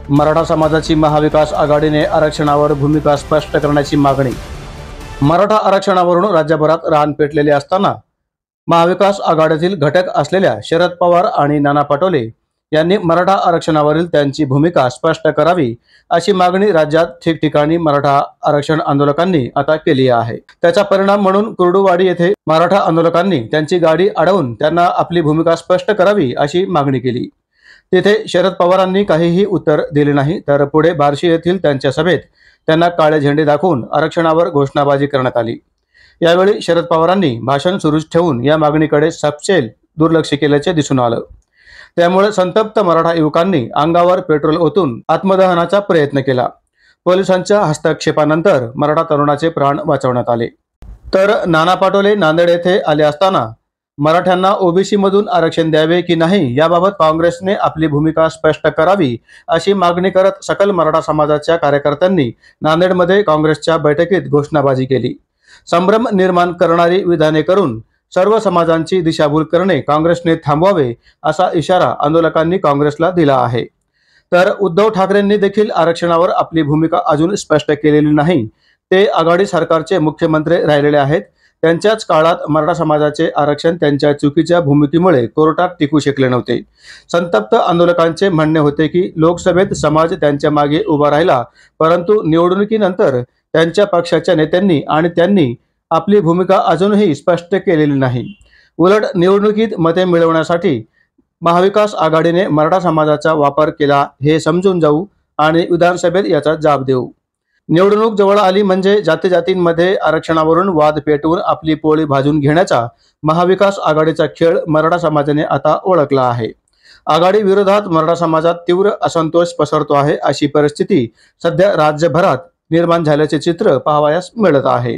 मराठा समाजाची महाविकास आघाडीने आरक्षणावर भूमिका स्पष्ट करण्याची मागणी। मराठा आरक्षणावरून राज्यभरात रान पेटलेले असताना महाविकास आघाडीतील घटक असलेल्या शरद पवार आणि नाना पटोले यांनी मराठा आरक्षणावरील त्यांची भूमिका स्पष्ट करावी अशी मागणी राज्यात ठिकठिकाणी मराठा आरक्षण आंदोलकांनी आता केली आहे। त्याचा परिणाम म्हणून कुर्डुवाडी येथे मराठा आंदोलकांनी त्यांची गाडी अडवून त्यांना आपली भूमिका स्पष्ट करावी अशी मागणी केली। तिथे शरद पवारांनी काहीही उत्तर दिले नाही, तर पुढे बार्शी येथील त्यांच्या सभेत त्यांना काळे झेंडे दाखवून आरक्षणावर घोषणाबाजी करण्यात आली। यावेळी शरद पवारांनी भाषण सुरूच ठेवून या मागणीकडे सपशेल दुर्लक्ष केल्याचे दिसून आलं। त्यामुळे संतप्त मराठा युवकांनी अंगावर पेट्रोल ओतून आत्मदहनाचा प्रयत्न केला। पोलिसांच्या हस्तक्षेपानंतर मराठा तरुणाचे प्राण वाचवण्यात आले। तर नाना पटोले नांदेड येथे आले असताना मराठ्यांना ओबीसी मधून आरक्षण द्यावे की नाही याबाबत काँग्रेसने आपली भूमिका स्पष्ट करावी अशी मागणी करत सकल मराठा समाजाच्या कार्यकर्त्यांनी नांदेडमध्ये काँग्रेसच्या बैठकीत घोषणाबाजी केली। संभ्रम निर्माण करणारी विधाने करून सर्व समाजांची दिशाभूल करणे काँग्रेसने थांबवावे असा इशारा आंदोलकांनी काँग्रेसला दिला आहे। तर उद्धव ठाकरेंनी देखील आरक्षणावर आपली भूमिका अजून स्पष्ट केलेली नाही। ते आघाडी सरकारचे मुख्यमंत्री राहिलेले आहेत। त्यांच्याच काळात मराठा समाजाचे आरक्षण त्यांच्या चुकीच्या भूमिकेमुळे कोर्टात टिकू शकले नव्हते। संतप्त आंदोलकांचे म्हणणे होते की लोकसभेत समाज त्यांच्या मागे उभा राहिला, परंतु निवडणुकीनंतर त्यांच्या पक्षाच्या नेत्यांनी आणि त्यांनी आपली भूमिका अजूनही स्पष्ट केलेली नाही। उलट निवडणुकीत मते मिळवण्यासाठी महाविकास आघाडीने मराठा समाजाचा वापर केला हे समजून जाऊ आणि विधानसभेत याचा जाब देऊ। निवडणूक जवळ आली म्हणजे जातीजातींमध्ये आरक्षणावरून वाद पेटवून आपली पोळी भाजून घेण्याचा महाविकास आघाडीचा खेळ मराठा समाजाने आता ओळखला आहे। आघाडी विरोधात मराठा समाजात तीव्र असंतोष पसरतो आहे। अशी परिस्थिती सध्या राज्यभरात निर्माण झाल्याचे चित्र पाहावयास मिळत आहे।